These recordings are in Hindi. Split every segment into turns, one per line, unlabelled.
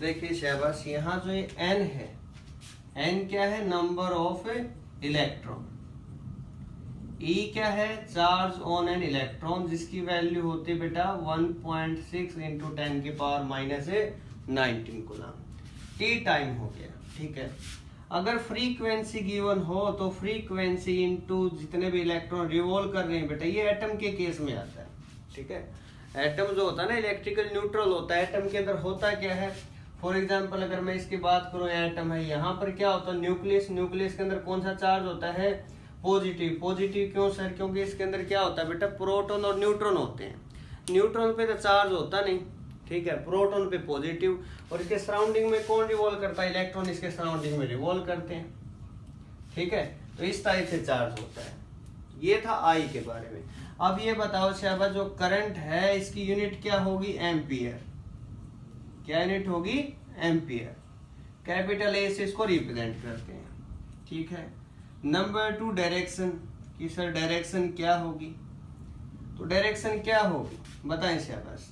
देखिए शाबाश, यहाँ जो ये n है, n क्या है? Number of electron. E क्या है? चार्ज ऑन एन इलेक्ट्रॉन, जिसकी वैल्यू होती है बेटा 1.6 इंटू 10 की power minus 19 coulomb. T time हो गया, ठीक है। अगर फ्रीक्वेंसी गिवन हो तो फ्रीक्वेंसी इंटू जितने भी इलेक्ट्रॉन रिवॉल्व कर रहे हैं बेटा, ये एटम के केस में आता है, ठीक है। एटम जो होता है ना, इलेक्ट्रिकल न्यूट्रल होता है। एटम के अंदर होता क्या है? फॉर एग्जांपल अगर मैं इसकी बात करूं, एटम है, यहाँ पर क्या होता है? न्यूक्लियस। न्यूक्लियस के अंदर कौन सा चार्ज होता है? पॉजिटिव। पॉजिटिव क्यों सर? क्योंकि इसके अंदर क्या होता है बेटा? प्रोटॉन और न्यूट्रॉन होते हैं। न्यूट्रॉन पे तो चार्ज होता नहीं, ठीक है। प्रोटॉन पे पॉजिटिव, और इसके सराउंडिंग में कौन रिवॉल्व करता है? इलेक्ट्रॉन इसके सराउंडिंग में रिवॉल्व करते हैं, ठीक है। तो इस टाइप से चार्ज होता है। ये था आई के बारे में। अब ये बताओ शाबाश, जो करंट है इसकी यूनिट क्या होगी? एम्पियर। क्या यूनिट होगी? एम्पियर। कैपिटल ए से इसको रिप्रेजेंट करते हैं, ठीक है। नंबर 2 डायरेक्शन, कि सर डायरेक्शन क्या होगी? तो डायरेक्शन क्या होगी बताएं शाबाश।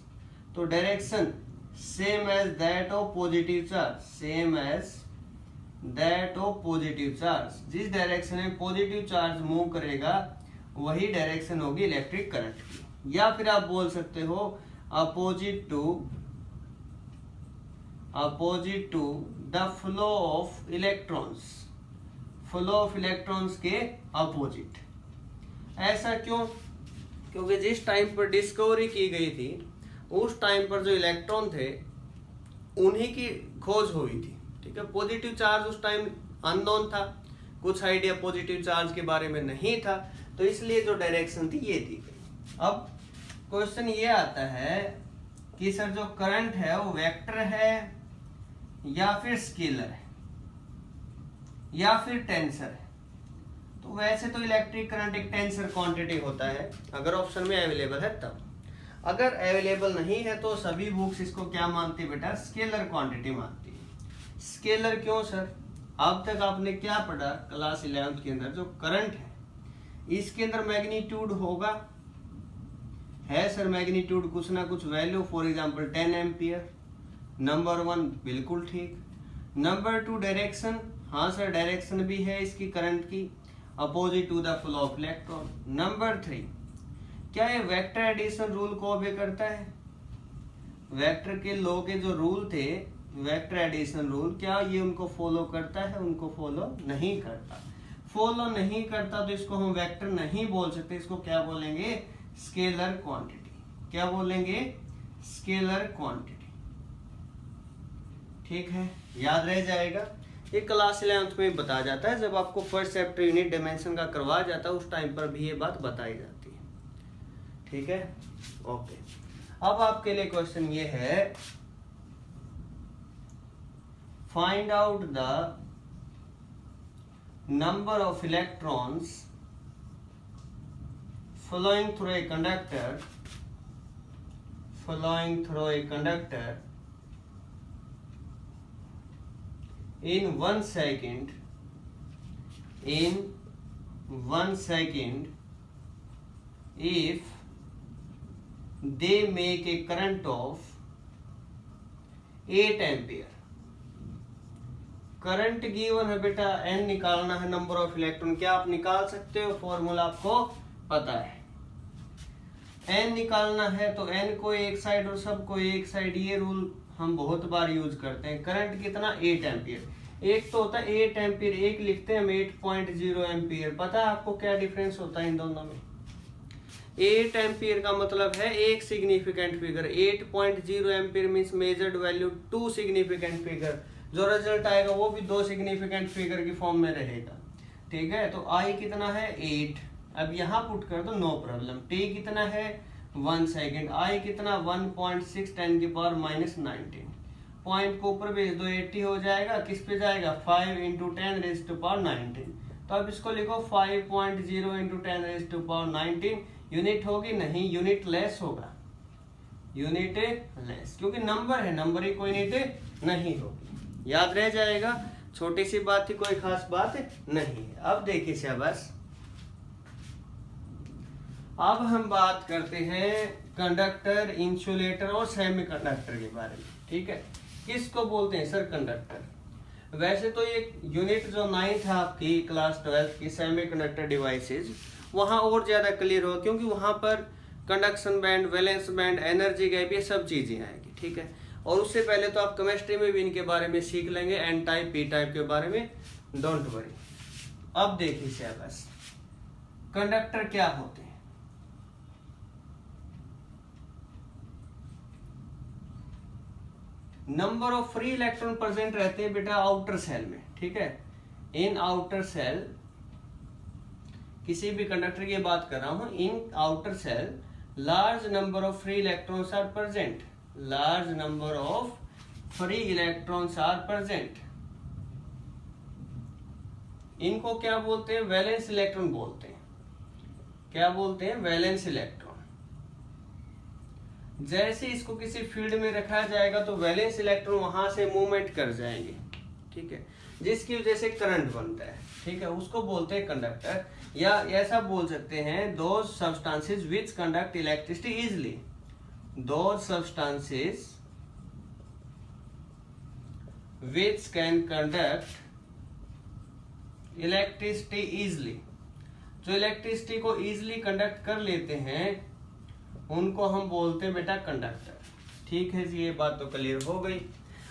तो direction same as that of positive charge, same as that of positive charge. जिस डायरेक्शन में पॉजिटिव चार्ज मूव करेगा वही डायरेक्शन होगी इलेक्ट्रिक करंट की। या फिर आप बोल सकते हो opposite to the flow of electrons, flow of electrons के अपोजिट। ऐसा क्यों? क्योंकि जिस टाइम पर डिस्कवरी की गई थी उस टाइम पर जो इलेक्ट्रॉन थे उन्हीं की खोज हुई थी, ठीक है। पॉजिटिव चार्ज उस टाइम अननोन था, कुछ आइडिया पॉजिटिव चार्ज के बारे में नहीं था, तो इसलिए जो डायरेक्शन थी ये दी गई। अब क्वेश्चन ये आता है कि सर जो करंट है वो वेक्टर है या फिर स्केलर है या फिर टेंसर है? तो वैसे तो इलेक्ट्रिक करंट एक टेंसर क्वांटिटी होता है, अगर ऑप्शन में अवेलेबल है तब। अगर अवेलेबल नहीं है तो सभी बुक्स इसको क्या मानती है बेटा? स्केलर क्वांटिटी मानती है। स्केलर क्यों सर? अब तक आपने क्या पढ़ा क्लास 11th के अंदर? जो करंट है इसके अंदर मैग्नीट्यूड होगा, है सर मैग्नीट्यूड कुछ ना कुछ value, for example 10 ampere. Number 1 बिल्कुल ठीक। नंबर 2 डायरेक्शन, हाँ सर डायरेक्शन भी है इसकी करंट की, opposite to the flow of electron. Number 3, क्या ये वेक्टर एडिशन रूल को ओबे करता है? वेक्टर के लॉ के जो रूल थे, वेक्टर एडिशन रूल, क्या ये उनको फॉलो करता है? उनको फॉलो नहीं करता। फॉलो नहीं करता तो इसको हम वेक्टर नहीं बोल सकते, इसको क्या बोलेंगे? Scalar quantity. क्या बोलेंगे? स्केलर क्वांटिटी, ठीक है। याद रह जाएगा, ये क्लास 11th में बताया जाता है। जब आपको फर्स्ट चैप्टर यूनिट डायमेंशन का करवाया जाता है उस टाइम पर भी ये बात बताई जाती है, ठीक है। ओके, अब आपके लिए क्वेश्चन ये है, find out the number of electrons flowing through a conductor in 1 second if they make a current of 8 ampere. Current given है बेटा, n निकालना है, नंबर ऑफ इलेक्ट्रॉन। क्या आप निकाल सकते हो? फॉर्मूला आपको पता है। n निकालना है तो n को एक साइड और सबको एक साइड, ये रूल हम बहुत बार यूज करते हैं। करंट कितना? 8 एम्पियर। एक तो होता है 8 एम्पियर, एक लिखते हैं हम 8.0 एम्पियर। पता है आपको क्या डिफरेंस होता है इन दोनों में? 8 एम्पियर का मतलब है एक significant figure, 8.0 ampere means measured value 2 significant figure. जो रिजल्ट आएगा वो भी 2 सिग्निफिकेंट फिगर की फॉर्म में रहेगा, ठीक है। तो आई कितना है? 8। अब यहाँ पुट कर दो, नो प्रॉब्लम। टी कितना है? 1 सेकेंड। आई कितना? 1.6 10 की पावर माइनस 19। पॉइंट को ऊपर भेज दो, 80 हो जाएगा। किस पे जाएगा? 5 इंटू 10 रेज टू पावर 19। तो अब इसको लिखो 5.0 into 10 raise to power 19। Unit होगी? नहीं, यूनिट लेस होगा, यूनिट लेस, क्योंकि नंबर है, नंबर ही कोई यूनिट नहीं होगी। याद रह जाएगा, छोटी सी बात थी, कोई खास बात नहीं है। अब देखिए शाबाश, अब हम बात करते हैं कंडक्टर, इंसुलेटर और सेमीकंडक्टर के बारे में, ठीक है। किसको बोलते हैं सर? कंडक्टर। वैसे तो ये यूनिट जो 9th है आपकी क्लास 12th की सेमीकंडक्टर डिवाइसेस, वहाँ और ज़्यादा क्लियर होगा, क्योंकि वहाँ पर conduction band, valence band, energy gap, ये सब चीज़ें आएगी। ठीक है, और उससे पहले तो आप केमिस्ट्री में भी इनके बारे में सीख लेंगे, एन टाइप, पी टाइप के बारे में, डोंट वरी। अब देखिए सिलेबस, कंडक्टर क्या होते हैं। Number of free electron present रहते हैं बेटा आउटर सेल में। ठीक है, इन आउटर सेल, किसी भी कंडक्टर की बात कर रहा हूं, in outer shell large number of free electrons are present, large number of free electrons are present. इनको क्या बोलते हैं? वैलेंस इलेक्ट्रॉन बोलते हैं। क्या बोलते हैं? Valence electron. जैसे इसको किसी फील्ड में रखा जाएगा तो वैलेंस इलेक्ट्रॉन वहां से मूवमेंट कर जाएंगे। ठीक है, जिसकी वजह से करंट बनता है। ठीक है, उसको बोलते हैं कंडक्टर, या ऐसा बोल सकते हैं those substances which conduct electricity easily, those substances which can conduct electricity easily, जो इलेक्ट्रिसिटी को इजिली कंडक्ट कर लेते हैं उनको हम बोलते हैं बेटा कंडक्टर। ठीक है जी, ये बात तो क्लियर हो गई।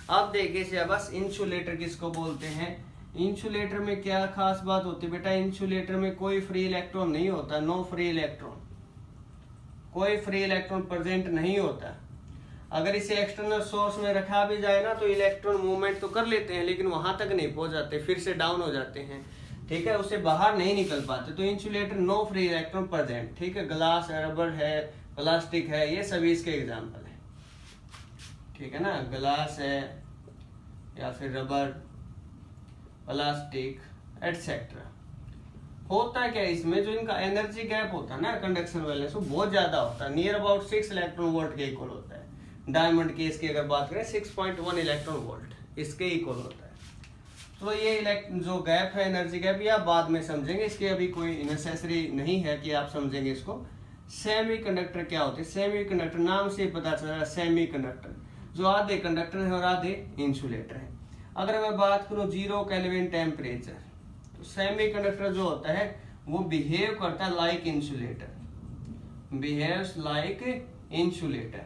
अब देखिए से बस इंसुलेटर किसको बोलते हैं। इंसुलेटर में क्या खास बात होती है बेटा? इंसुलेटर में कोई फ्री इलेक्ट्रॉन नहीं होता, नो फ्री इलेक्ट्रॉन, कोई फ्री इलेक्ट्रॉन प्रेजेंट नहीं होता। अगर इसे एक्सटर्नल सोर्स में रखा भी जाए ना तो इलेक्ट्रॉन मूवमेंट तो कर लेते हैं, लेकिन वहां तक नहीं पहुंच जाते, फिर से डाउन हो जाते हैं। ठीक है, उससे बाहर नहीं निकल पाते। तो insulator no free electron present. ठीक है, ग्लास है, रबर है, प्लास्टिक है, ये सभी इसके एग्जाम्पल है। ठीक है ना, ग्लास है या फिर रबर, प्लास्टिक एटसेट्रा। होता क्या इसमें, जो इनका एनर्जी गैप होता है ना कंडक्शन वैलेंस, वो बहुत ज्यादा होता है, नियर अबाउट 6 इलेक्ट्रॉन वोल्ट के इक्वल होता है। डायमंड केस की अगर बात करें 6.1 इलेक्ट्रॉन वोल्ट इसके इक्वल होता है। तो ये जो गैप है, एनर्जी गैप, ये आप बाद में समझेंगे, इसकी अभी कोई नेसेसरी नहीं है कि आप समझेंगे इसको। सेमी कंडक्टर क्या होते हैं? सेमी कंडक्टर नाम से पता चल रहा है, सेमी कंडक्टर, जो आधे कंडक्टर है और आधे इंसुलेटर है। अगर मैं बात करूं 0 केल्विन टेम्परेचर, तो सेमी कंडक्टर जो होता है वो बिहेव करता है like insulator, behaves like insulator,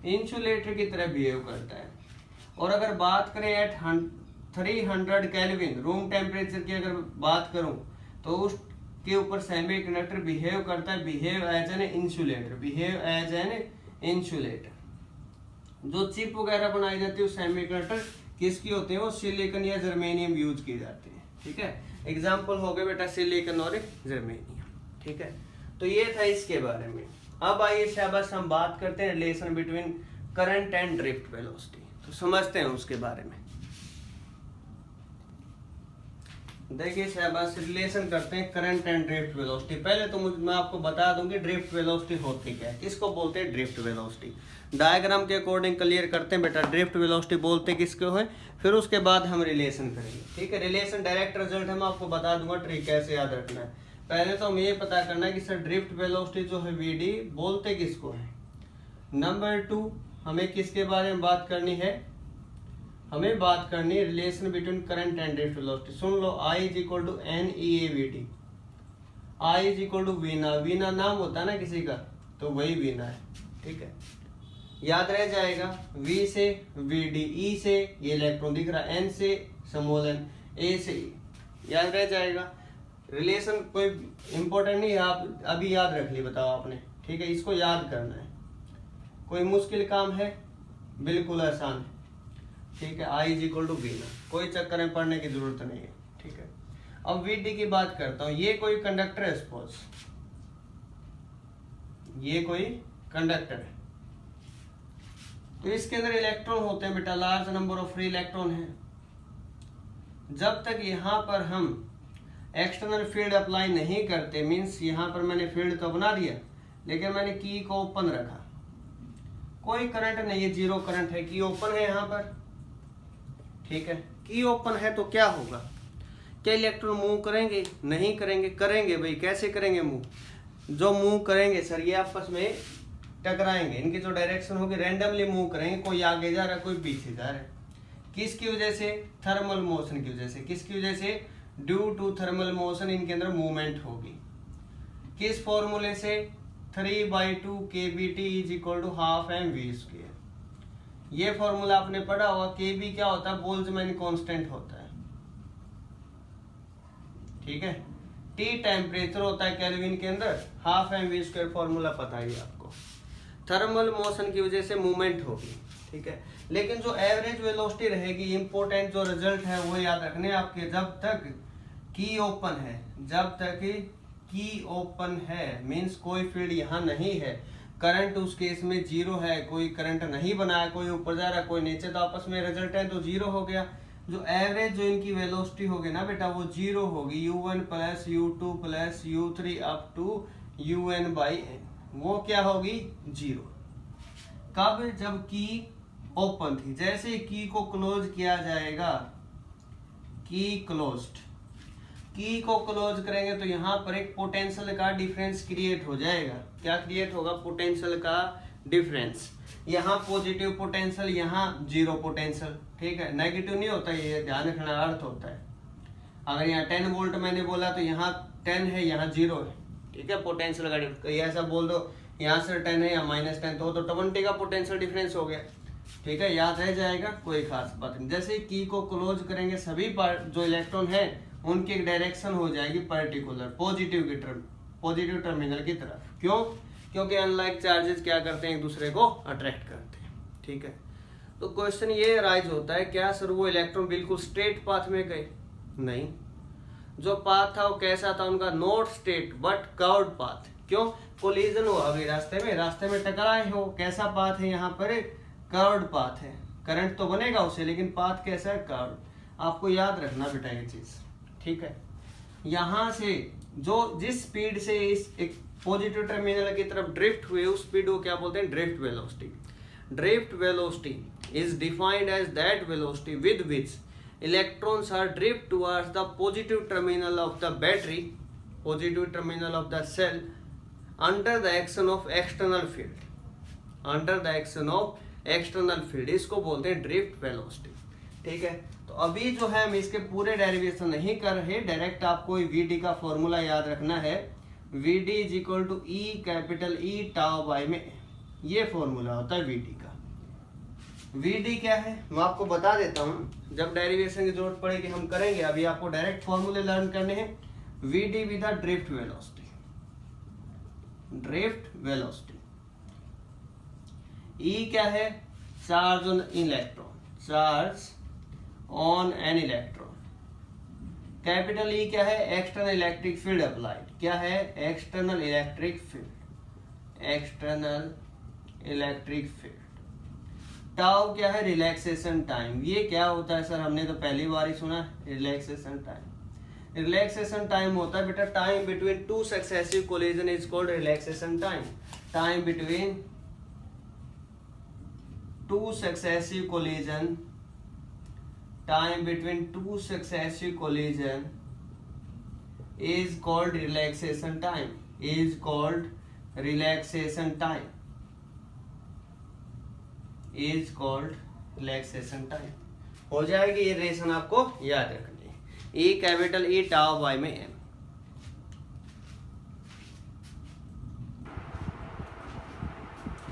insulator की तरह बिहेव करता है। और अगर बात करें एट 300 केल्विन रूम टेम्परेचर की अगर बात करूं, तो उस के ऊपर सेमी कंडक्टर बिहेव करता है, behave as an insulator, behave as an insulator. जो चिप वगैरह बनाई जाती है सेमी कंडक्टर किसकी होते हैं? वो सिलिकॉन या जर्मेनियम यूज की जाती है। ठीक है, एग्जांपल हो गए बेटा सिलिकॉन और जर्मेनियम। ठीक है, तो ये था इसके बारे में। अब आइए शाबाश हम बात करते हैं relation between current and drift velocity. तो समझते हैं उसके बारे में। देखिए शाबाश, रिलेशन करते हैं करंट एंड ड्रिफ्ट वेलोसिटी। पहले तो मैं आपको बता दूंगी ड्रिफ्ट वेलोसिटी होती क्या है, किसको बोलते हैं ड्रिफ्ट वेलोसिटी। डायग्राम के अकॉर्डिंग क्लियर करते हैं बेटा, ड्रिफ्ट वेलोसिटी बोलते किसको है, फिर उसके बाद हम रिलेशन करेंगे। ठीक है, रिलेशन डायरेक्ट रिजल्ट हम आपको बता दूंगा, ट्रिक कैसे याद रखना है। पहले तो हमें ये पता करना है कि सर ड्रिफ्ट वेलोसिटी जो है वीडी बोलते किसको है। नंबर 2, हमें किसके बारे में बात करनी है? हमें बात करनी है relation between current and drift velocity. सुन लो, I is equal to N E A V T, I is equal to Veena, Veena नाम होता है ना किसी का, तो वही वीना है। ठीक है, याद रह जाएगा। V से वी डी, ई से ये इलेक्ट्रॉन दिख रहा है, N से स्मॉल n, A से E, याद रह जाएगा। रिलेशन कोई इंपॉर्टेंट नहीं है, आप अभी याद रख ली, बताओ आपने। ठीक है, इसको याद करना है, कोई मुश्किल काम है? बिल्कुल आसान है। ठीक है, I is equal to Veena, कोई चक्कर में पढ़ने की जरूरत नहीं है। ठीक है, अब वीडी की बात करता हूं। ये कोई कंडक्टर है, सपोज ये कोई कंडक्टर है, तो इसके अंदर इलेक्ट्रॉन होते हैं बेटा, large number of free electron है। जब तक यहां पर हम एक्सटर्नल फील्ड अप्लाई नहीं करते, मींस यहां पर मैंने फील्ड तो बना दिया लेकिन मैंने की को ओपन रखा, कोई करंट नहीं है, 0 करंट है, की ओपन है यहां पर। ठीक है, की ओपन है तो क्या होगा? क्या इलेक्ट्रॉन मूव करेंगे? नहीं करेंगे। करेंगे भाई, कैसे करेंगे मूव? जो मूव करेंगे सर ये आपस में टकराएंगे, इनकी जो डायरेक्शन होगी रैंडमली मूव करेंगे, कोई आगे जा रहा है कोई पीछे जा रहा है। किसकी वजह से? थर्मल मोशन की वजह से। किसकी वजह से? ड्यू टू थर्मल मोशन इनके अंदर मूवमेंट होगी। किस फॉर्मूले से? 3/2 kBT is equal to half mv²। ये फॉर्मूला आपने पढ़ा होगा। kb क्या होता है? बोल्ट्जमैन कांस्टेंट होता है, ठीक है। T टेम्परेचर होता है केल्विन के अंदर, हाफ mv² फॉर्मूला पता है आपको। थर्मल मोशन की वजह से मूवमेंट होगी, ठीक है। लेकिन जो एवरेज वेलोसिटी रहेगी, इंपॉर्टेंट जो रिजल्ट है वो याद रखने आपके, जब तक की ओपन है, जब तक की ओपन है मींस कोई फील्ड यहाँ नहीं है, करंट उस केस में जीरो है, कोई करंट नहीं बना है, कोई ऊपर जा रहा है कोई नीचे, तो आपस में रिजल्ट है तो जीरो हो गया। जो एवरेज जो इनकी वेलोसिटी होगी ना बेटा वो जीरो होगी, u1 plus u2 plus u3 up to un/n, वो क्या होगी? जीरो। कब? जब की ओपन थी। जैसे की को क्लोज किया जाएगा, की क्लोज्ड, की को क्लोज करेंगे तो यहाँ पर एक पोटेंशियल का डिफरेंस क्रिएट हो जाएगा। क्या क्रिएट होगा? पोटेंशियल का डिफरेंस। यहाँ पॉजिटिव पोटेंशियल, यहाँ जीरो पोटेंशियल, ठीक है। नेगेटिव नहीं होता, ये ध्यान रखना, अर्थ होता है। अगर यहाँ 10 वोल्ट मैंने बोला तो यहाँ 10 है, यहाँ जीरो है, ठीक है। पोटेंशियल का डिफरेंस, कहीं ऐसा बोल दो यहाँ से 10 है या -10 तो 20 का पोटेंशियल डिफरेंस हो गया, ठीक है। याद रह जाएगा, कोई खास बात नहीं। जैसे की को क्लोज करेंगे सभी जो इलेक्ट्रॉन है उनकी एक डायरेक्शन हो जाएगी पर्टिकुलर पॉजिटिव टर्मिनल की तरफ। क्यों? क्योंकि अनलाइक चार्जेस क्या करते हैं? एक दूसरे को अट्रैक्ट करते हैं, ठीक है। तो क्वेश्चन ये राइज होता है, क्या सर वो इलेक्ट्रॉन बिल्कुल स्ट्रेट पाथ में गए? नहीं, जो पाथ था वो कैसा था उनका? Not straight but curved path. क्यों? कोलिजन हुआ अभी रास्ते में टकराए हो। कैसा पाथ है? यहाँ पर कर्व्ड पाथ है। करंट तो बनेगा उसे, लेकिन पाथ कैसा है? कर्व्ड। आपको याद रखना बेटा ये चीज, ठीक है। यहाँ से जो जिस स्पीड से इस एक पॉजिटिव टर्मिनल की तरफ ड्रिफ्ट हुए उस स्पीड को क्या बोलते हैं? Drift velocity. Drift velocity is defined as that velocity with which electrons are drift towards the positive terminal of the battery, positive terminal of the cell under the action of external field, under the action of external field, इसको बोलते हैं ड्रिफ्ट वेलोसिटी, ठीक है। तो अभी जो है हम इसके पूरे डेरिवेशन नहीं कर रहे, डायरेक्ट आपको वीडी का फॉर्मूला याद रखना है। V d is equal to E capital E tau by में, ये फॉर्मूला होता है वीडी का। वीडी क्या है मैं आपको बता देता हूँ, जब डेरिवेशन की जरूरत पड़ेगी हम करेंगे, अभी आपको डायरेक्ट फॉर्मूले लर्न करने हैं। V D with the drift velocity, drift velocity. E क्या है? Charge on electron, charge on an electron. Capital E क्या है? External electric field applied. क्या है? External electric field, external electric field. Tau क्या है? Relaxation time. ये क्या होता है सर? हमने तो पहली बार ही सुना। रिलैक्सेशन टाइम, रिलैक्सेशन टाइम होता है बेटा time between two successive collision is called relaxation time. Time between two successive collision, time between two successive collision is called relaxation time, is called relaxation time, is called relaxation time। हो जाएगी ये रिलेशन, आपको याद रखनी है। ई कैपिटल ई टाउ बाई में एम।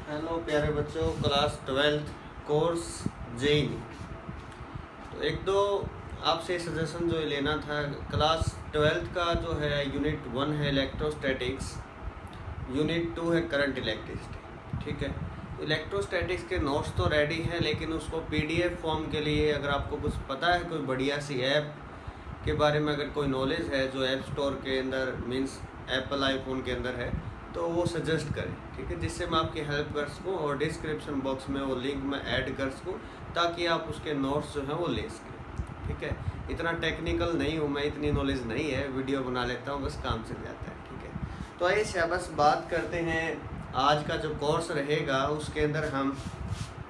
हेलो प्यारे बच्चों, क्लास 12th कोर्स जेई। तो एक दो आपसे सजेशन जो लेना था। क्लास 12th का जो है यूनिट 1 है इलेक्ट्रोस्टैटिक्स, यूनिट 2 है करंट इलेक्ट्रिसिटी, ठीक है। इलेक्ट्रोस्टैटिक्स के नोट्स तो रेडी हैं, लेकिन उसको पीडीएफ फॉर्म के लिए अगर आपको कुछ पता है, कोई बढ़िया सी ऐप के बारे में अगर कोई नॉलेज है जो ऐप स्टोर के अंदर मीन्स एप्पल आईफोन के अंदर है, तो वो सजेस्ट करें, ठीक है, जिससे मैं आपकी हेल्प कर सकूँ और डिस्क्रिप्शन बॉक्स में वो लिंक मैं ऐड कर सकूँ ताकि आप उसके नोट्स जो हैं वो ले सकें, ठीक है। इतना टेक्निकल नहीं हूँ मैं, इतनी नॉलेज नहीं है, वीडियो बना लेता हूँ बस, काम चल जाता है, ठीक है। तो आइए शाबाश बात करते हैं आज का जो कोर्स रहेगा उसके अंदर हम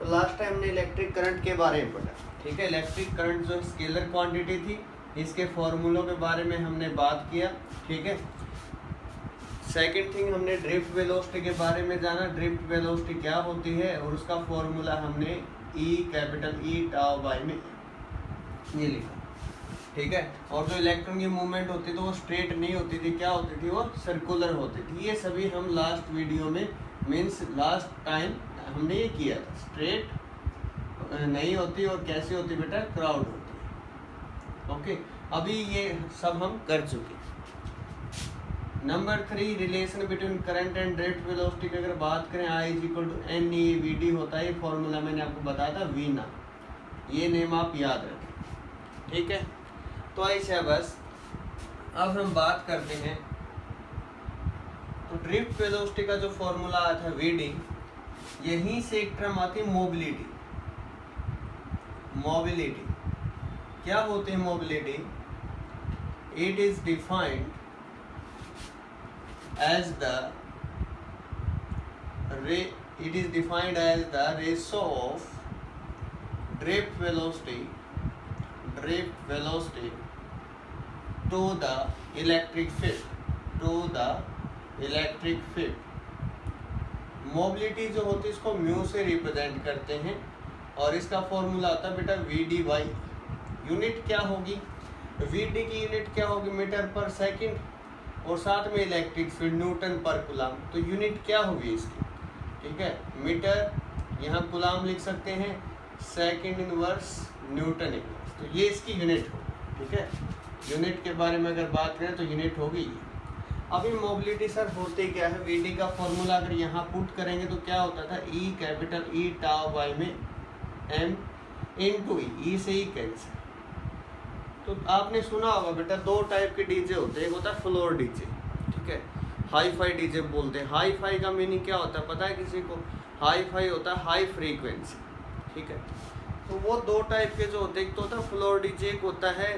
लास्ट टाइम ने इलेक्ट्रिक करंट के बारे में पढ़ा, ठीक है। इलेक्ट्रिक करंट जो स्केलर क्वांटिटी थी, इसके फॉर्मूलों के बारे में हमने बात किया, ठीक है। सेकंड थिंग हमने ड्रिफ्ट वेलोसिटी के बारे में जाना, ड्रिफ्ट वेलोसिटी क्या होती है और उसका फॉर्मूला हमने ई कैपिटल ई टाउ बाई में ये लिखा, ठीक है। और जो इलेक्ट्रॉन की मूवमेंट होती थी वो स्ट्रेट नहीं होती थी, क्या होती थी, वो सर्कुलर होती थी। ये सभी हम लास्ट वीडियो में मीन्स लास्ट टाइम हमने ये किया था। स्ट्रेट नहीं होती और कैसी होती बेटा, क्राउड होती है। ओके, अभी ये सब हम कर चुके। Number 3 relation between current and drift velocity की अगर बात करें, I is equal to N e v d होता है। फॉर्मूला मैंने आपको बताया था वी ना, ये नेम आप याद रखें, ठीक है। तो ऐसा बस अब हम बात करते हैं। तो ड्रिफ्ट वेलोसिटी का जो फॉर्मूला आया था वी डी, यहीं से एक टर्म आती है मोबिलिटी। मोबिलिटी क्या होती है mobility? It is defined as the ratio of drift velocity to the electric field। Mobility जो होती है इसको म्यू से रिप्रेजेंट करते हैं और इसका फॉर्मूला आता है बेटा वी डी बाई। यूनिट क्या होगी? वी डी की यूनिट क्या होगी? मीटर पर सेकंड, और साथ में इलेक्ट्रिक फील्ड न्यूटन पर कुलाम। तो यूनिट क्या होगी इसकी? ठीक है, मीटर, यहाँ कुलाम लिख सकते हैं, सेकंड इनवर्स न्यूटन इनवर्स। तो ये इसकी यूनिट होगी, ठीक है। यूनिट के बारे में अगर बात करें तो यूनिट होगी। अभी मोबिलिटी सर होते क्या है? वीडी का फॉर्मूला अगर यहाँ पुट करेंगे तो क्या होता था? E capital E tau by में एम इनटू ई से ई कैंसिल। तो आपने सुना होगा बेटा दो टाइप के डीजे होते हैं, एक होता है फ्लोर डीजे, ठीक है, हाई फाई डीजे बोलते हैं। हाई फाई का मीनिंग क्या होता है पता है किसी को? हाई फाई होता है हाई फ्रीक्वेंसी, ठीक है। तो वो दो टाइप के जो होते हैं, एक तो होता है फ्लोर डीजे, एक होता है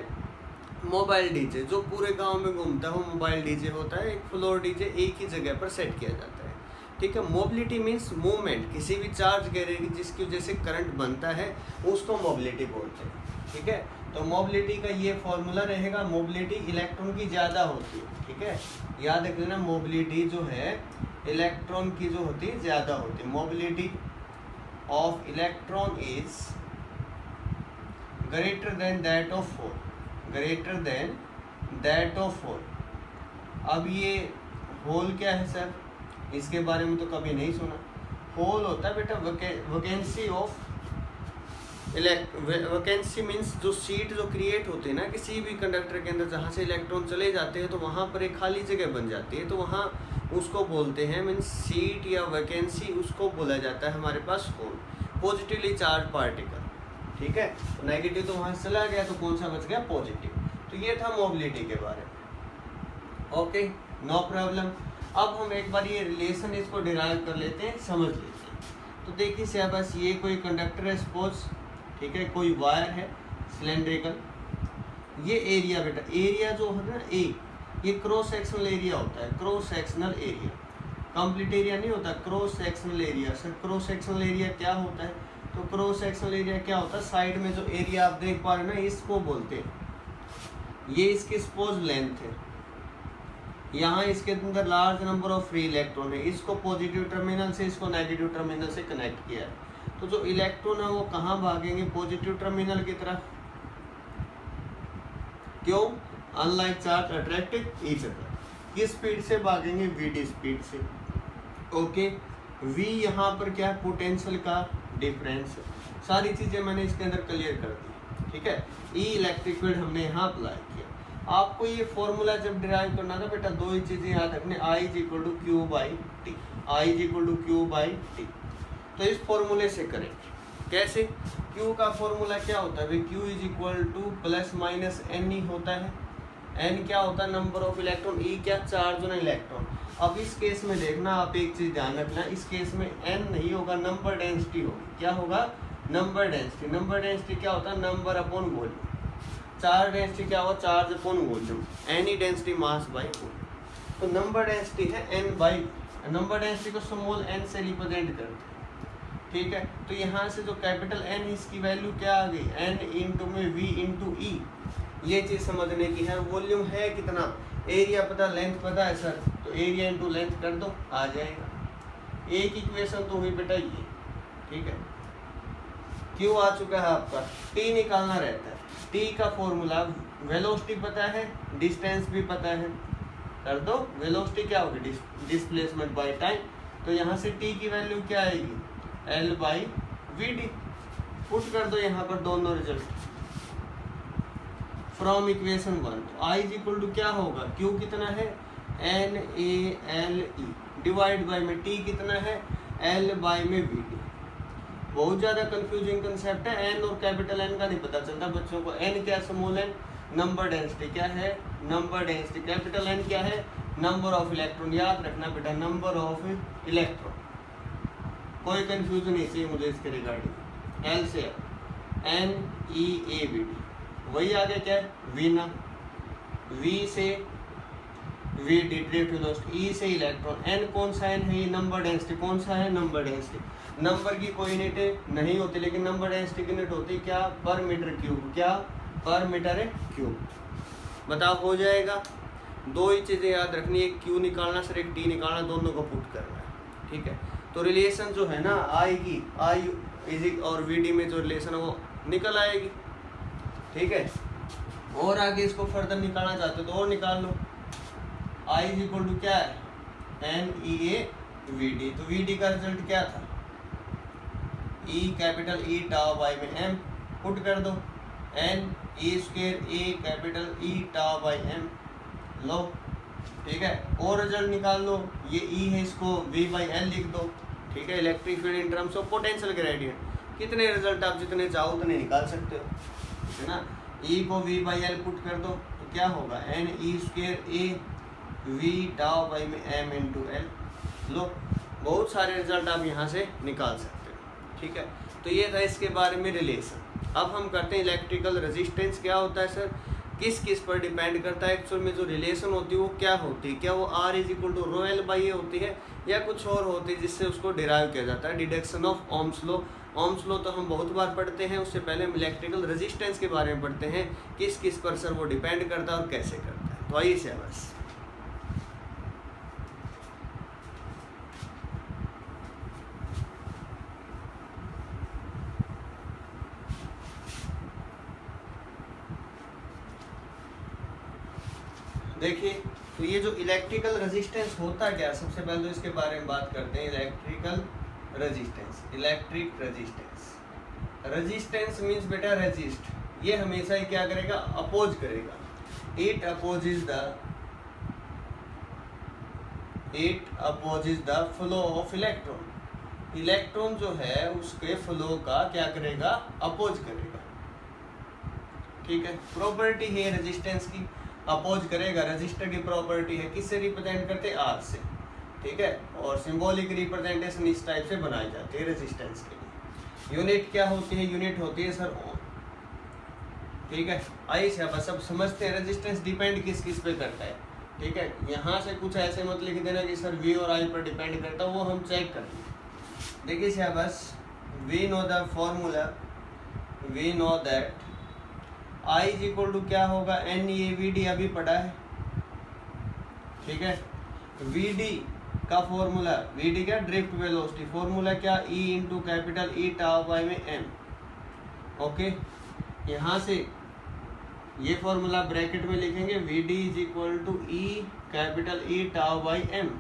मोबाइल डीजे जो पूरे गांव में घूमता है, वो मोबाइल डीजे होता है। एक फ्लोर डीजे एक ही जगह पर सेट किया जाता है, ठीक है। मोबिलिटी मीन्स मूवमेंट, किसी भी चार्ज कैरियर जिसकी वजह से करंट बनता है उसको मोबिलिटी बोलते हैं, ठीक है। तो मोबिलिटी का ये फॉर्मूला रहेगा, मोबिलिटी इलेक्ट्रॉन की ज़्यादा होती है, ठीक है। याद रख लेना, मोबिलिटी जो है इलेक्ट्रॉन की जो होती है ज़्यादा होती है। Mobility of electron is greater than that of hole, greater than that of hole. अब ये होल क्या है सर? इसके बारे में तो कभी नहीं सुना। होल होता है बेटा वैकेंसी ऑफ वैकेंसी मीन्स जो सीट जो क्रिएट होते हैं ना किसी भी कंडक्टर के अंदर, जहाँ से इलेक्ट्रॉन चले जाते हैं तो वहाँ पर एक खाली जगह बन जाती है, तो वहाँ उसको बोलते हैं मीन्स सीट या वैकेंसी, उसको बोला जाता है हमारे पास होल, पॉजिटिवली चार्ज पार्टिकल, ठीक है। तो नेगेटिव तो वहाँ से चला गया, तो कौन सा बच गया? पॉजिटिव। तो ये था मोबिलिटी के बारे में, ओके, नो प्रॉब्लम। अब हम एक बार ये रिलेशन इसको डिराइव कर लेते हैं, समझ लेते हैं। तो देखिए से बस ये कोई कंडक्टर है सपोज, ठीक है, कोई वायर है सिलेंड्रिकल, ये एरिया बेटा, एरिया जो है ना ये क्रॉस सेक्शनल एरिया होता है, cross sectional area, complete area नहीं होता, cross sectional area. Sir cross sectional area क्या होता है? तो क्रॉस सेक्शनल एरिया क्या होता है? साइड में जो एरिया आप देख पा रहे हो ना, इसको बोलते हैं, ये इसकी सपोज लेंथ है, यहाँ इसके अंदर large number of free electron है, इसको पॉजिटिव टर्मिनल से इसको नेगेटिव टर्मिनल से कनेक्ट किया है। तो जो इलेक्ट्रॉन है वो कहाँ भागेंगे? पॉजिटिव टर्मिनल की तरफ। क्यों? Unlike charge attracted each other. किस स्पीड से भागेंगे? वी स्पीड से, ओके। वी यहाँ पर क्या है? पोटेंशियल का डिफरेंस है। सारी चीजें मैंने इसके अंदर क्लियर कर दी, ठीक है। ई इलेक्ट्रिक फील्ड हमने यहाँ अप्लाई किया। आपको ये फॉर्मूला जब डिराइव करना था बेटा, दो ही चीजें याद रखने, I is equal to q by t, I is equal to q by t. तो इस फॉर्मूले से करें कैसे? Q का फॉर्मूला क्या होता है? Q is equal to plus minus N ही होता है। N क्या होता है? नंबर ऑफ इलेक्ट्रॉन, E क्या? Charge on electron. अब इस केस में देखना, आप एक चीज ध्यान रखना, इस केस में N नहीं होगा, नंबर डेंसिटी होगी। क्या होगा? Number density. नंबर डेंसिटी क्या होता है? Number upon volume. Charge density क्या होगा? Charge upon volume, any density mass by volume. तो नंबर डेंसिटी है N बाई, नंबर डेंसिटी को स्मॉल n से रिप्रेजेंट करते हैं, ठीक है। तो यहाँ से जो कैपिटल N इसकी वैल्यू क्या आ गई? N इंटू में V इंटू E। ये चीज़ समझने की है। वॉल्यूम है कितना? एरिया पता, लेंथ पता है सर, तो एरिया इंटू लेंथ कर दो, आ जाएगा। एक इक्वेशन तो हुई बेटा ये, ठीक है। क्यों आ चुका है आपका, टी निकालना रहता है। टी का फॉर्मूला, वेलोसिटी पता है, डिस्टेंस भी पता है, कर दो। वेलोसिटी क्या होगी, डिस्प्लेसमेंट बाय टाइम, तो यहाँ से टी की वैल्यू क्या आएगी, l by v d. Put कर दो यहाँ पर दोनों रिजल्ट फ्रॉम इक्वेशन 1। तो आई इज इक्वल टू क्या होगा, क्यू कितना है, n a l e, divide by में टी कितना है, एल बाई में वी डी। बहुत ज़्यादा कंफ्यूजिंग कंसेप्ट है, एन और कैपिटल एन का नहीं पता चलता बच्चों को। एन क्या, स्मॉल एन, नंबर डेंसिटी क्या है, नंबर डेंसिटी। कैपिटल एन क्या है, नंबर ऑफ इलेक्ट्रॉन। याद रखना बेटा, नंबर ऑफ इलेक्ट्रॉन। कोई कंफ्यूजन नहीं चाहिए मुझे इसके रिगार्डिंग। एल से n E A V d, वही आगे क्या है, वी ना, वी से v d drift velocity, e से इलेक्ट्रॉन। एन कौन सा एन है, ये नंबर डेंसिटी। कौन सा है, नंबर डेंसिटी। नंबर की कोई यूनिट नहीं होती, लेकिन नंबर डेंसिटी की यूनिट होती क्या, पर मीटर क्यूब। क्या, पर मीटर क्यूब। बताओ हो जाएगा। दो ही चीज़ें याद रखनी, एक क्यू निकालना सर, एक टी निकालना, दोनों को पुट करना है, ठीक है। तो रिलेशन जो है ना आएगी, आई इज और वी डी में जो रिलेशन है वो निकल आएगी, ठीक है। और आगे इसको फर्दर निकालना चाहते हो तो और निकाल लो। आई इज इक्वल टू क्या है, N E A V D. तो वी डी का रिजल्ट क्या था, E capital E tau by में एम, पुट कर दो। N E square A capital E tau by M, लो, ठीक है। और रिजल्ट निकाल लो, ये ई है, इसको वी बाई एल लिख दो, ठीक है। Electric field in terms of potential gradient. कितने रिजल्ट आप जितने चाहो उतने निकाल सकते हो, ठीक है ना। ई को वी बाई एल पुट कर दो तो क्या होगा, n E square a v tau by में एम इंटू एल। लो, बहुत सारे रिजल्ट आप यहाँ से निकाल सकते हो, ठीक है। तो ये था इसके बारे में रिलेशन। अब हम करते हैं इलेक्ट्रिकल रेजिस्टेंस क्या होता है सर, किस किस पर डिपेंड करता है। एक्चुअल में जो रिलेशन होती है वो क्या होती है, क्या वो R is equal to rho L by A होती है या कुछ और होती है जिससे उसको डिराइव किया जाता है, deduction of Ohm's law. Ohm's law तो हम बहुत बार पढ़ते हैं, उससे पहले हम इलेक्ट्रिकल रेजिस्टेंस के बारे में पढ़ते हैं, किस किस पर सर वो डिपेंड करता है और कैसे करता है। तो आइए से बस देखिए। तो ये जो इलेक्ट्रिकल रेजिस्टेंस होता क्या, सबसे पहले तो इसके बारे में बात करते हैं। Electrical resistance, electric resistance. Resistance means बेटा रेजिस्ट, ये हमेशा ही क्या करेगा, अपोज करेगा। It opposes the flow of electron. Electron जो है उसके फ्लो का क्या करेगा, अपोज करेगा, ठीक है। प्रॉपर्टी है रेजिस्टेंस की, अपोज करेगा। रजिस्टर की प्रॉपर्टी है, किससे रिप्रेजेंट करते हैं, आर से, ठीक है। और सिंबॉलिक रिप्रेजेंटेशन इस टाइप से बनाई जाती है रेजिस्टेंस के लिए। यूनिट क्या होती है, यूनिट होती है सर ओम, ठीक है। आइए से बस सब समझते हैं रेजिस्टेंस डिपेंड किस किस पे करता है, ठीक है। यहाँ से कुछ ऐसे मत लिख देना कि सर वी और आई पर डिपेंड करता है, वो हम चेक करेंगे। देखिए से बस we know the formula, we know that I is equal to क्या होगा, एन ए वी डी, अभी पढ़ा है, ठीक है। वी डी का फॉर्मूला, वी डी क्या, ड्रिफ्ट वेलोसिटी, फॉर्मूला क्या, E into capital E tau by में एम, ओके। यहाँ से ये फॉर्मूला ब्रैकेट में लिखेंगे, V D is equal to E capital E tau by M.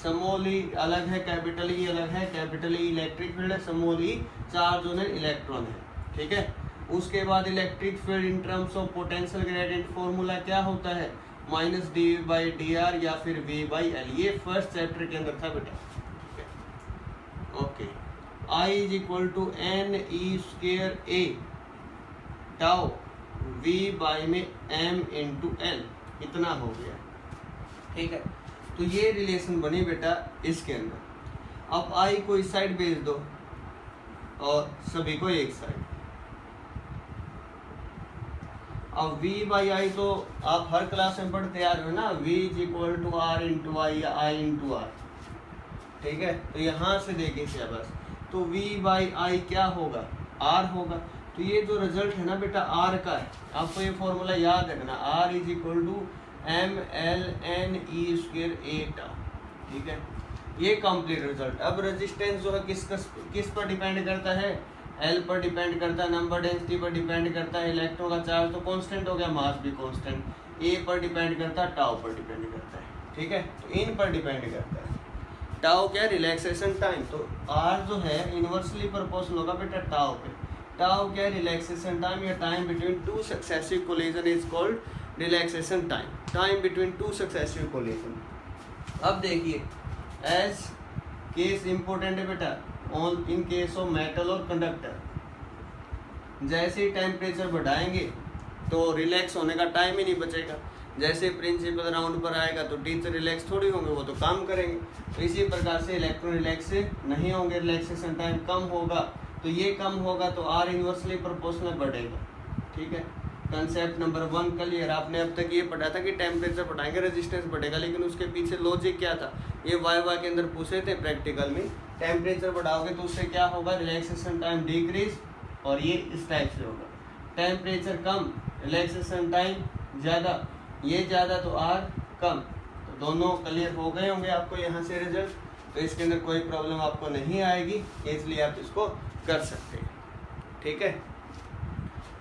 Small E अलग है, कैपिटल ई अलग है। कैपिटल ई इलेक्ट्रिक फील्ड है, small E charge on electron है, ठीक है। उसके बाद electric field in terms of potential gradient formula क्या होता है, minus d by d r या फिर वी बाई एल। ये फर्स्ट चैप्टर के अंदर था बेटा, ठीक है, okay. I is equal to N E square A tau v by में एम इंटू एल, इतना हो गया, ठीक है। तो ये रिलेशन बनी बेटा इसके अंदर। अब आई को इस साइड भेज दो और सभी को एक साइड। अब v बाई आई तो आप हर क्लास में पढ़ते आ रहे हो ना, v is equal to R into I या आई इंटू आर, ठीक है। तो यहाँ से देखिए बस, तो v बाई आई क्या होगा, r होगा। तो ये जो रिजल्ट है ना बेटा r का है, आपको ये फॉर्मूला याद रखना, r is equal to mln e² a τ। ठीक है, ये कंप्लीट रिजल्ट। अब रेजिस्टेंस जो है किस पर डिपेंड करता है? एल पर डिपेंड करता है, नंबर डेंसिटी पर डिपेंड करता है, इलेक्ट्रॉन का चार्ज तो कांस्टेंट हो गया, मास भी कांस्टेंट, ए पर डिपेंड करता है, टाउ पर डिपेंड करता है। ठीक है, तो इन पर डिपेंड करता है। टाउ क्या? Relaxation time. तो आर जो है इनवर्सली प्रोपोर्शनल होगा बेटा टाउ पे। टाउ क्या? रिलैक्सेशन टाइम या time between two successive collision is called relaxation time. Time between two successive collision. अब देखिए, एज केस इंपॉर्टेंट है बेटा on in case of metal और कंडक्टर, जैसे ही टेम्परेचर बढ़ाएंगे तो रिलैक्स होने का टाइम ही नहीं बचेगा। जैसे प्रिंसिपल राउंड पर आएगा तो टीचर रिलैक्स थोड़ी होंगे, वो तो काम करेंगे। तो इसी प्रकार से इलेक्ट्रॉन रिलैक्स नहीं होंगे, रिलैक्सेशन टाइम कम होगा, तो ये कम होगा तो आर इनवर्सली प्रोपोर्शनल बढ़ेगा। ठीक है, कंसेप्ट नंबर 1 क्लियर। आपने अब तक ये पढ़ा था कि टेम्परेचर बढ़ाएंगे रेजिस्टेंस बढ़ेगा, लेकिन उसके पीछे लॉजिक क्या था ये वाइवा के अंदर पूछे थे प्रैक्टिकल में। टेम्परेचर बढ़ाओगे तो उससे क्या होगा? रिलैक्सेशन टाइम डिक्रीज, और ये इस टाइप से होगा। टेम्परेचर कम, रिलैक्सेशन टाइम ज़्यादा, ये ज़्यादा तो आर कम। तो दोनों क्लियर हो गए होंगे आपको यहाँ से रिजल्ट। तो इसके अंदर कोई प्रॉब्लम आपको नहीं आएगी, इसलिए आप इसको कर सकते हैं। ठीक है,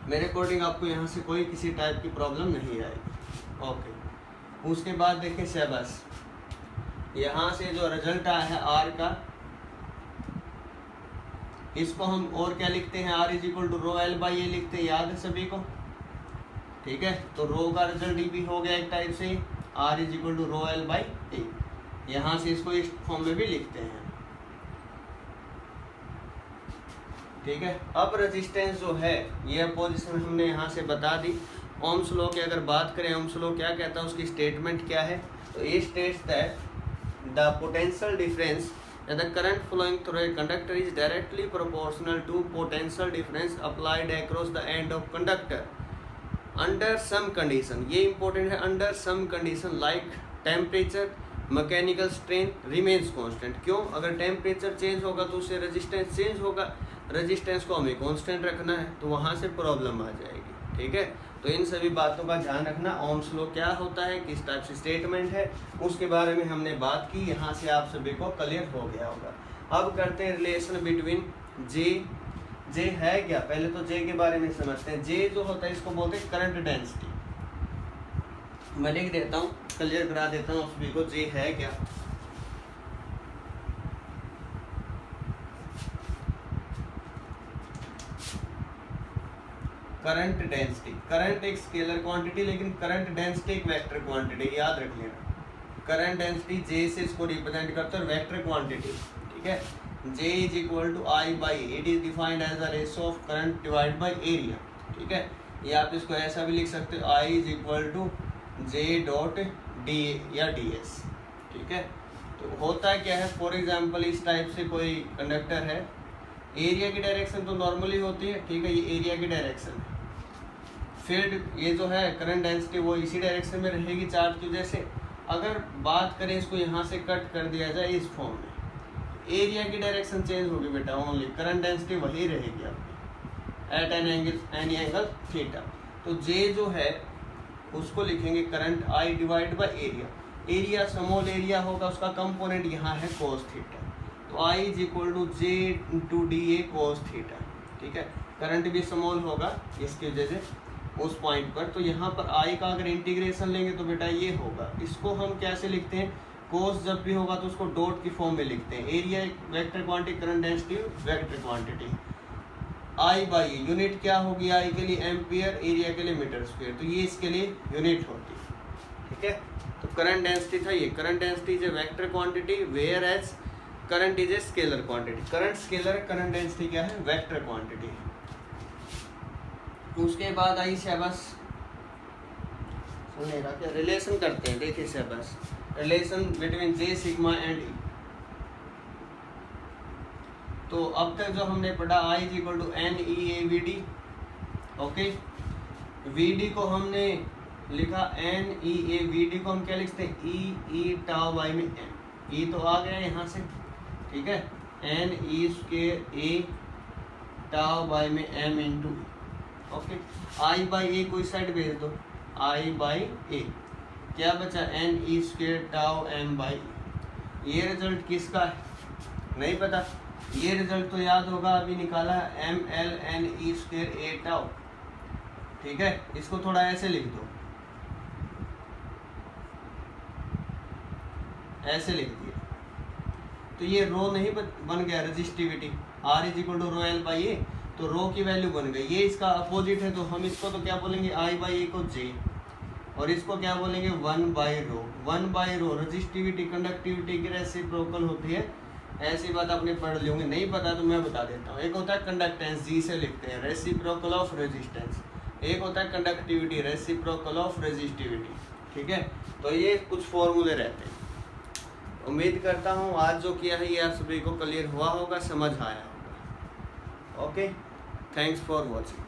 मेरे अकॉर्डिंग आपको यहाँ से कोई किसी टाइप की प्रॉब्लम नहीं आएगी। ओके, उसके बाद देखिए सिलेबस, यहाँ से जो रिजल्ट आया है आर का, इसको हम और क्या लिखते हैं? R is equal to rho L by A लिखते हैं, याद है सभी को? ठीक है, तो रो का रिजल्ट भी हो गया एक टाइप से, R is equal to rho L by A. यहाँ से इसको इस फॉर्म में भी लिखते हैं। ठीक है, अब रेजिस्टेंस जो है ये पोजीशन हमने यहाँ से बता दी। ओम्स लॉ की अगर बात करें, ओम्स लॉ क्या कहता है, उसकी स्टेटमेंट क्या है? तो ये states that the potential difference the current flowing through a conductor is directly proportional to potential difference applied across the end of conductor under some condition। ये important है, under some condition like temperature, mechanical strain remains constant। क्यों? अगर टेम्परेचर चेंज होगा तो उससे रेजिस्टेंस चेंज होगा, रेजिस्टेंस को हमें कांस्टेंट रखना है, तो वहाँ से प्रॉब्लम आ जाएगी। ठीक है, तो इन सभी बातों का ध्यान रखना। ओम्स लॉ क्या होता है, किस टाइप से स्टेटमेंट है, उसके बारे में हमने बात की। यहाँ से आप सभी को क्लियर हो गया होगा। अब करते हैं रिलेशन बिटवीन जे। जे है क्या? पहले तो जे के बारे में समझते हैं। जे जो होता है इसको बोलते हैं करंट डेंसिटी। मैं लिख देता हूँ, क्लियर करा देता हूँ सभी को, जे है क्या। करंट डेंसिटी, करंट एक स्केलर क्वांटिटी, लेकिन करंट डेंसिटी एक वेक्टर क्वांटिटी, याद रख लेना। करंट डेंसिटी जे से इसको रिप्रेजेंट करता है, वेक्टर क्वांटिटी। ठीक है, J is equal to I by, it is defined as the ratio of current divide by area. ठीक है, या आप इसको ऐसा भी लिख सकते हो, I is equal to J dot D या डी एस। ठीक है, तो होता है क्या है, फॉर एग्जाम्पल इस टाइप से कोई कंडक्टर है, एरिया की डायरेक्शन तो नॉर्मली होती है। ठीक है, ये एरिया की डायरेक्शन है, फील्ड ये जो है करंट डेंसिटी वो इसी डायरेक्शन में रहेगी चार्ज की वजह से। अगर बात करें इसको यहाँ से कट कर दिया जाए इस फॉर्म में, एरिया की डायरेक्शन चेंज होगी बेटा, ओनली करंट डेंसिटी वही रहेगी आपकी एट एनी एंगल थीटा। तो जे जो है उसको लिखेंगे current I divide by area. Area small area होगा, उसका कंपोनेंट यहाँ है कोस थीटा, तो I is equal to J into D A cos theta. ठीक है, करंट भी स्मॉल होगा इसकी वजह से उस पॉइंट पर। तो यहाँ पर आई का अगर इंटीग्रेशन लेंगे तो बेटा ये होगा। इसको हम कैसे लिखते हैं? कोस जब भी होगा तो उसको डॉट की फॉर्म में लिखते हैं। एरिया एक vector quantity, current density vector quantity. I by unit क्या होगी आई के लिए? एम्पियर, एरिया के लिए मीटर स्क्वायर, तो ये इसके लिए यूनिट होती है। ठीक है, तो करंट डेंसिटी था ये। Current density is a vector quantity whereas current is a scalar quantity. Current scalar, current density क्या है? Vector quantity. उसके बाद आई सेबस, सुनेगा क्या? रिलेशन करते हैं, देखिए सेबस, relation between J sigma and E. तो अब तक जो हमने पढ़ा I is equal to N E A V D. Okay, V D को हमने लिखा N E A, we D को हम क्या लिखते हैं? ई टाउ बाई में एम। ई तो आ गया यहाँ से। ठीक है, N E square A tau by में M into. Okay, I by A को इस साइड भेज दो, आई बाई ए। क्या बचा n E square tau m by. ये रिजल्ट किसका है नहीं पता, ये रिजल्ट तो याद होगा अभी निकाला एम एल एन ई स्क्वायर ए टाउ। ठीक है, इसको थोड़ा ऐसे लिख दो, ऐसे लिख दिया तो ये रो नहीं बन गया resistivity, R is equal to rho L by A, तो रो की वैल्यू बन गई। ये इसका अपोजिट है तो हम इसको तो क्या बोलेंगे आई बाई ए को जे, और इसको क्या बोलेंगे one by rho. One by rho resistivity conductivity की रेसिप्रोकल होती है, ऐसी बात आपने पढ़ ली होंगी, नहीं पता तो मैं बता देता हूँ। एक होता है कंडक्टेंस, जी से लिखते हैं रेसिप्रोकल ऑफ रेजिस्टेंस, एक होता है कंडक्टिविटी रेसिप्रोकल ऑफ रेजिस्टिविटी। ठीक है, तो ये कुछ फॉर्मूले रहते हैं। उम्मीद करता हूँ आज जो किया है ये आप सभी को क्लियर हुआ होगा, समझ आया होगा। Okay, thanks for watching.